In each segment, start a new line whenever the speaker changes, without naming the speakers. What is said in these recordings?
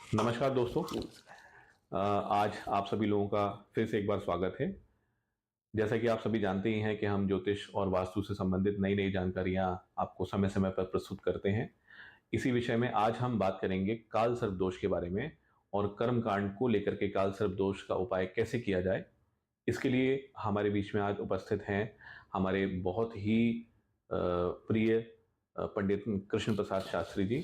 नमस्कार दोस्तों। आज आप सभी लोगों का फिर से एक बार स्वागत है। जैसा कि आप सभी जानते ही हैं कि हम ज्योतिष और वास्तु से संबंधित नई नई जानकारियां आपको समय समय पर प्रस्तुत करते हैं। इसी विषय में आज हम बात करेंगे काल सर्प दोष के बारे में और कर्म कांड को लेकर के काल सर्प दोष का उपाय कैसे किया जाए। इसके लिए हमारे बीच में आज उपस्थित हैं हमारे बहुत ही प्रिय पंडित कृष्ण प्रसाद शास्त्री जी।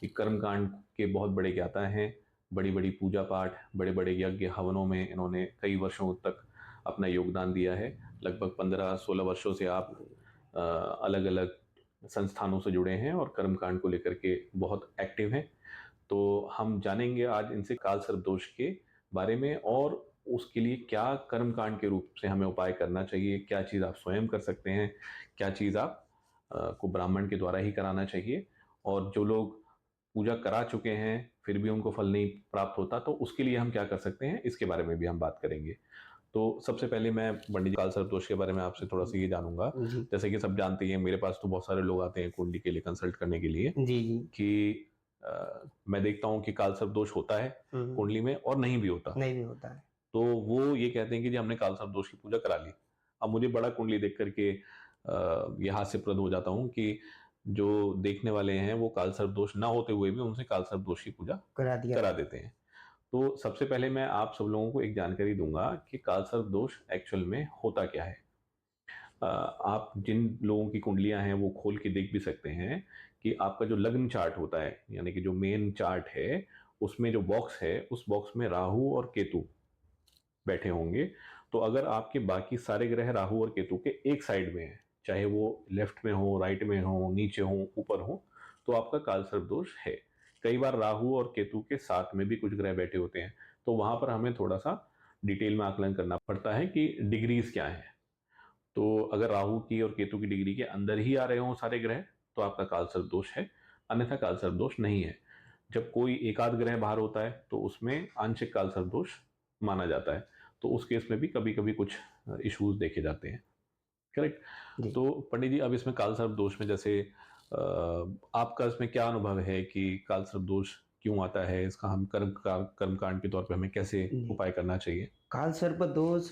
ये कर्मकांड के बहुत बड़े ज्ञाता हैं। बड़ी बड़ी पूजा पाठ, बड़े बड़े यज्ञ हवनों में इन्होंने कई वर्षों तक अपना योगदान दिया है। लगभग 15-16 वर्षों से आप अलग अलग संस्थानों से जुड़े हैं और कर्मकांड को लेकर के बहुत एक्टिव हैं। तो हम जानेंगे आज इनसे काल सर्प दोष के बारे में और उसके लिए क्या कर्मकांड के रूप से हमें उपाय करना चाहिए, क्या चीज़ आप स्वयं कर सकते हैं, क्या चीज़ आप को ब्राह्मण के द्वारा ही कराना चाहिए। और जो लोग पूजा करा चुके हैं फिर भी उनको फल नहीं प्राप्त होता तो उसके लिए हम क्या कर सकते हैं, इसके बारे में भी हम बात करेंगे। तो सबसे पहले मैं पंडित जी काल सर्प दोष के बारे में आपसे थोड़ा सा ये जानूंगा।
जी
जैसे कि सब जानते ही हैं, मेरे पास तो बहुत सारे लोग आते हैं कुंडली के लिए कंसल्ट करने के लिए
जी जी।
कि मैं देखता हूँ कि काल सर्प दोष होता है
हम्म।
कुंडली में और नहीं भी होता।
नहीं भी होता है।
तो वो ये कहते हैं कि जी हमने काल सर्प दोष की पूजा करा ली। अब मुझे बड़ा कुंडली देख करके ये हास्यप्रद हो जाता हूँ कि जो देखने वाले हैं वो काल सर्प दोष ना होते हुए भी उनसे काल सर्प दोष की पूजा
करा दिया।
करा देते हैं। तो सबसे पहले मैं आप सब लोगों को एक जानकारी दूंगा कि काल सर्प दोष एक्चुअल में होता क्या है। आप जिन लोगों की कुंडलियां हैं वो खोल के देख भी सकते हैं कि आपका जो लग्न चार्ट होता है, यानी कि जो मेन चार्ट है, उसमें जो बॉक्स है उस बॉक्स में राहु और केतु बैठे होंगे। तो अगर आपके बाकी सारे ग्रह राहु और केतु के एक साइड में हैं, चाहे वो लेफ्ट में हो, राइट में हो, नीचे हो, ऊपर हो, तो आपका काल सर्प दोष है। कई बार राहु और केतु के साथ में भी कुछ ग्रह बैठे होते हैं, तो वहां पर हमें थोड़ा सा डिटेल में आकलन करना पड़ता है कि डिग्रीज क्या है। तो अगर राहु की और केतु की डिग्री के अंदर ही आ रहे हों सारे ग्रह तो आपका काल सर्प दोष है, अन्यथा काल सर्प दोष नहीं है। जब कोई एकाध ग्रह बाहर होता है तो उसमें आंशिक काल सर्प दोष माना जाता है। तो उस केस में भी कभी कभी कुछ इश्यूज देखे जाते हैं। करेक्ट।
जी।
तो पंडित जी अब इसमें काल सर्प दोष में जैसे आपका इसमें क्या अनुभव है कि काल सर्प दोष क्यों आता है, इसका हम कर्मकांड के तौर पे हमें कैसे
जी।
उपाय करना चाहिए।
काल सर्प दोष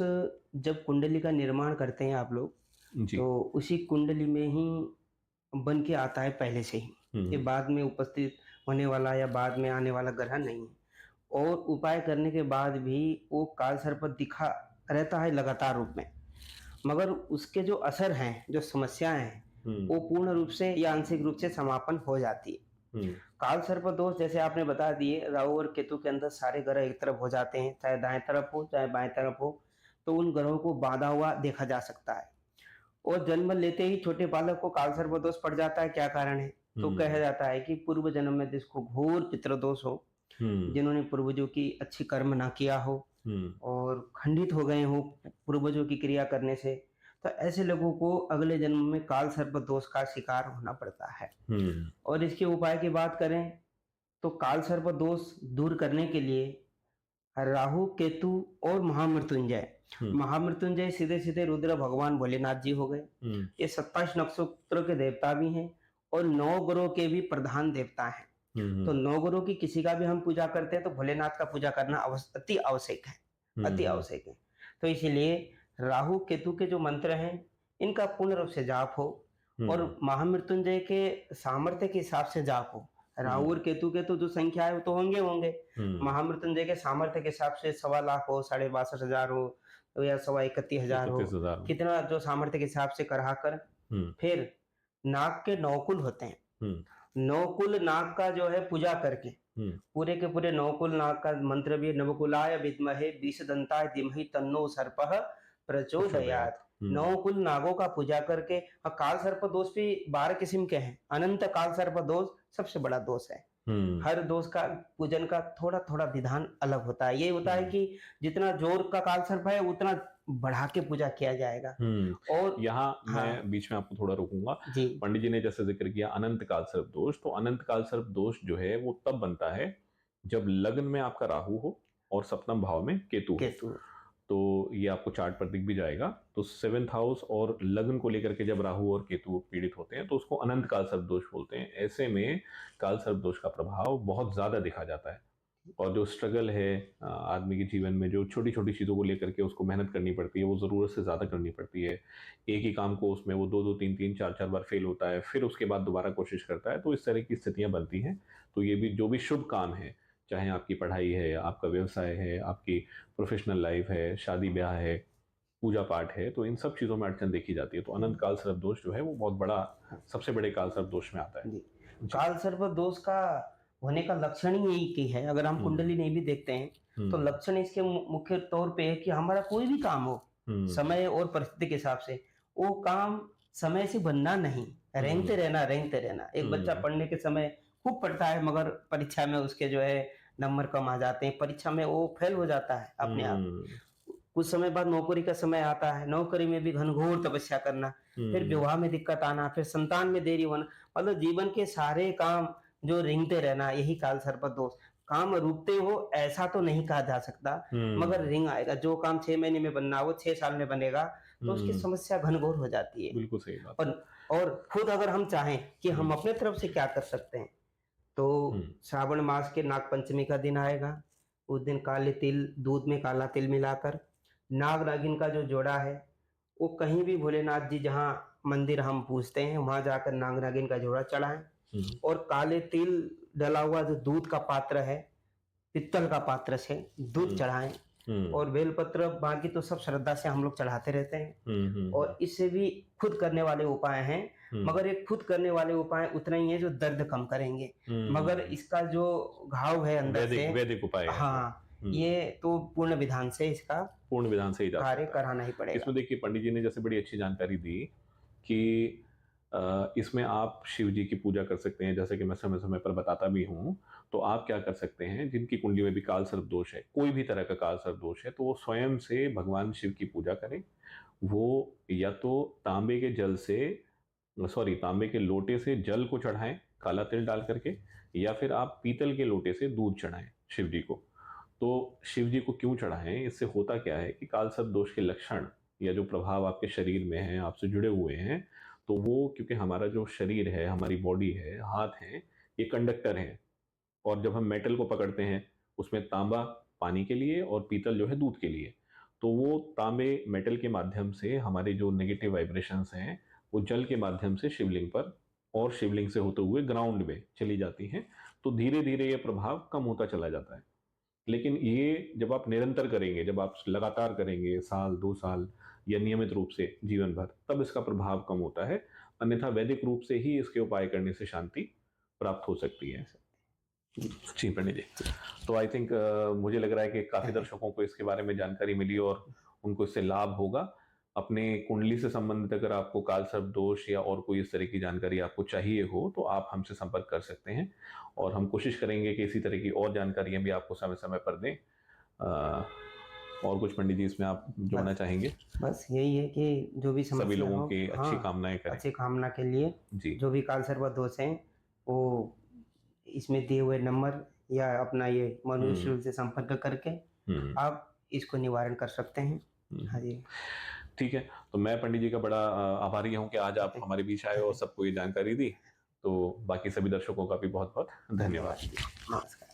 जब कुंडली का निर्माण करते हैं आप लोग,
जी।
तो उसी कुंडली में ही बन के आता है पहले से ही। ये
हम्म।
बाद में उपस्थित होने वाला या बाद में आने वाला ग्रह नहीं है। और उपाय करने के बाद भी वो काल सर्प दिखा रहता है लगातार रूप में, मगर उसके जो असर हैं, जो समस्याएं हैं,
हम्म।
वो पूर्ण रूप से या आंशिक रूप से समापन हो जाती है।
हम्म।
काल सर्प दोष जैसे आपने बता दिए, राहु और केतु के अंदर सारे ग्रह एक तरफ हो जाते हैं, चाहे दाएं तरफ हो चाहे बाएं तरफ हो, तो उन ग्रहों को बांधा हुआ देखा जा सकता है। और जन्म लेते ही छोटे बालक को काल सर्प दोष पड़ जाता है, क्या कारण है? तो कहा
हम्म।
जाता है कि पूर्व जन्म में जिसको घोर पितृदोष हो,
हम्म।
जिन्होंने पूर्वजों की अच्छी कर्म ना किया हो
हम्म।
और खंडित हो गए हो पूर्वजों की क्रिया करने से, तो ऐसे लोगों को अगले जन्म में काल सर्प दोष का शिकार होना पड़ता है।
हम्म।
और इसके उपाय की बात करें तो काल सर्प दोष दूर करने के लिए राहु केतु और महामृत्युंजय,
हम्म।
महामृत्युंजय सीधे सीधे रुद्र भगवान भोलेनाथ जी हो गए।
हम्म।
ये 27 नक्षत्रों के देवता भी हैं और 9 ग्रहों के भी प्रधान देवता हैं। तो
हम्म।
9 ग्रहों की किसी का भी हम पूजा करते हैं तो भोलेनाथ का पूजा करना अति आवश्यक है। अति
हम्म।
आवश्यक है। तो इसीलिए राहु केतु के जो मंत्र हैं, इनका पूर्ण रूप से जाप हो और
हम्म।
महामृत्युंजय के सामर्थ्य के हिसाब से जाप हो। राहु और केतु के तो जो संख्या है वो तो होंगे होंगे,
हम्म।
महामृत्युंजय के सामर्थ्य के हिसाब से 1.25 हो, 62,500 हो, या 31,000 हो,
31,000।
कितना जो सामर्थ्य के हिसाब से करा कर
हम्म।
फिर नाग के 9 कुल होते हैं।
हम्म।
9 कुल नाग का जो है पूजा करके,
हम्म।
पूरे के पूरे 9 कुल नाग का मंत्र भी, नवकुलाय विद्महे विषदंताय धीमहि तन्नो सर्पः प्रचोदयात्।
प्रचोदयात। हम्म।
9 कुल नागों का पूजा करके। और काल सर्प दोष भी 12 किस्म के हैं। अनंत काल सर्प दोष सबसे बड़ा दोष है।
हम्म।
हर दोष का पूजन का थोड़ा थोड़ा विधान अलग होता है। ये होता है
हम्म।
कि जितना जोर का काल सर्प है उतना बढ़ा के पूजा किया जाएगा। और
यहाँ
हाँ।
मैं बीच में आपको थोड़ा रोकूंगा।
जी।
पंडित जी ने जैसे जिक्र किया अनंत काल सर्प दोष, तो अनंत काल सर्प दोष जो है वो तब बनता है जब लग्न में आपका राहु हो और सप्तम भाव में केतु हो।
केतु।
तो ये आपको चार्ट पर दिख भी जाएगा। तो सेवेंथ हाउस और लग्न को लेकर के जब राहु और केतु पीड़ित होते हैं तो उसको अनंत काल सर्प दोष बोलते हैं। ऐसे में काल सर्प दोष का प्रभाव बहुत ज्यादा दिखा जाता है। और जो स्ट्रगल है आदमी के जीवन में, जो छोटी छोटी चीज़ों को लेकर के उसको मेहनत करनी पड़ती है, वो ज़रूरत से ज़्यादा करनी पड़ती है। एक ही काम को उसमें वो दो दो तीन तीन चार चार बार फेल होता है, फिर उसके बाद दोबारा कोशिश करता है, तो इस तरह की स्थितियां बनती हैं। तो ये भी जो भी शुभ काम है, चाहे आपकी पढ़ाई है, आपका व्यवसाय है, आपकी प्रोफेशनल लाइफ है, शादी ब्याह है, पूजा पाठ है, तो इन सब चीज़ों में अड़चन देखी जाती है। तो अनंत काल सर्प दोष जो है वो बहुत बड़ा, सबसे बड़े काल सर्प दोष में आता है।
जी।
जी।
काल सर्प दोष का होने का लक्षण ही यही की है। अगर हम कुंडली नहीं भी देखते हैं, तो
हम्म।
लक्षण इसके मुख्य तौर पे है कि हमारा कोई भी काम हो,
हम्म।
समय और परिस्थिति के हिसाब से, वो काम समय से बनना नहीं, रेंगते रहना, रेंगते रहना। एक बच्चा
हम्म।
पढ़ने के समय खूब पढ़ता है, मगर परीक्षा में उसके जो है नंबर कम आ जाते हैं, परीक्षा में वो फेल हो जाता है अपने आप।
हम्म।
कुछ समय बाद नौकरी का समय आता है, नौकरी में भी घनघोर तपस्या करना, फिर
हम्म।
विवाह में दिक्कत आना, फिर संतान में देरी होना, मतलब जीवन के सारे काम जो रेंगते रहना, यही काल सर्प दोष। काम रुकते हो ऐसा तो नहीं कहा जा सकता, मगर
हम्म।
रिंग आएगा। जो काम 6 महीने में बनना वो 6 साल में बनेगा, तो उसकी
हम्म।
समस्या घनघोर हो जाती है।
बिल्कुल सही बात है।
और और खुद अगर हम चाहें कि हम
हम्म।
अपने तरफ से क्या कर सकते हैं, तो
हम्म।
श्रावण मास के नाग पंचमी का दिन आएगा। उस दिन काले तिल, दूध में काला तिल मिलाकर, नाग नागिन का जो जोड़ा है, वो कहीं भी भोलेनाथ जी जहाँ मंदिर हम पूजते हैं, वहाँ जाकर नाग नागिन का जोड़ा चढ़ाएँ।
हम्म।
और काले तिल डला हुआ जो दूध का पात्र है, पित्तल का पात्र से दूध
हम्म।
चढ़ाएँ।
हम्म।
और बेलपत्र बाकी तो सब श्रद्धा से हम लोग चढ़ाते रहते हैं।
हम्म।
और इससे भी खुद करने वाले उपाय हैं,
हम्म।
मगर ये खुद करने वाले उपाय उतने ही हैं जो दर्द कम करेंगे। मगर
हम्म।
इसका जो घाव है अंदर से,
वैदिक वैदिक उपाय है वो।
हाँ,
हम्म।
ये तो पूर्ण विधान से इसका
पूर्ण विधान से ही जा
कार्य
सकता है।
कराना ही पड़ेगा।
इसमें देखिए पंडित जी ने जैसे बड़ी अच्छी जानकारी दी कि इसमें आप शिव जी की पूजा कर सकते हैं, जैसे कि मैं समय समय पर बताता भी हूँ। तो आप क्या कर सकते हैं, जिनकी कुंडली में भी काल सर्प दोष है, कोई भी तरह का काल सर्प दोष है, तो वो स्वयं से भगवान शिव की पूजा करें। वो या तो तांबे के जल से, सॉरी, तांबे के लोटे से जल को चढ़ाएं काला तिल डाल करके, या फिर आप पीतल के लोटे से दूध चढ़ाएं शिव जी को। तो शिव जी को क्यों चढ़ाएं, इससे होता क्या है कि काल सर्प दोष के लक्षण या जो प्रभाव आपके शरीर में है, आपसे जुड़े हुए हैं, तो वो, क्योंकि हमारा जो शरीर है, हमारी बॉडी है, हाथ है, ये कंडक्टर है। और जब हम मेटल को पकड़ते हैं, उसमें तांबा पानी के लिए और पीतल जो है दूध के लिए, तो वो तांबे मेटल के माध्यम से हमारे जो नेगेटिव वाइब्रेशंस हैं, वो जल के माध्यम से शिवलिंग पर और शिवलिंग से होते हुए ग्राउंड में चली जाती हैं। तो धीरे धीरे ये प्रभाव कम होता चला जाता है। लेकिन ये जब आप निरंतर करेंगे, जब आप लगातार करेंगे, साल 2 साल या नियमित रूप से जीवन भर, तब इसका प्रभाव कम होता है। अन्यथा वैदिक रूप से ही इसके उपाय करने से शांति प्राप्त हो सकती है। जी पंडित जी। तो आई थिंक मुझे लग रहा है कि काफी दर्शकों को इसके बारे में जानकारी मिली और उनको इससे लाभ होगा। अपने कुंडली से संबंधित अगर आपको काल सर्प दोष या और कोई इस तरह की जानकारी आपको चाहिए हो, तो आप हमसे संपर्क कर सकते हैं और हम कोशिश करेंगे कि इसी तरह की और जानकारियां भी आपको समय समय पर दें। और कुछ पंडित जी इसमें आप जोड़ना
बस
चाहेंगे?
बस यही है कि जो भी
सभी
समस्या
लोगों
हो,
की अच्छी
हाँ,
कामनाएं करें।
अच्छी कामना के लिए
जी।
जो भी काल सर्प दोष हैं, वो इसमें दिए हुए नंबर या अपना ये
हम्म।
मनुष्य से संपर्क करके
हम्म।
आप इसको निवारण कर सकते हैं। हाँ
हम्म।
जी।
ठीक है। तो मैं पंडित जी का बड़ा आभारी हूँ कि आज आप हमारे बीच आए और सबको ये जानकारी दी। तो बाकी सभी दर्शकों का भी बहुत बहुत धन्यवाद।
धन्यवाद जी। नमस्कार।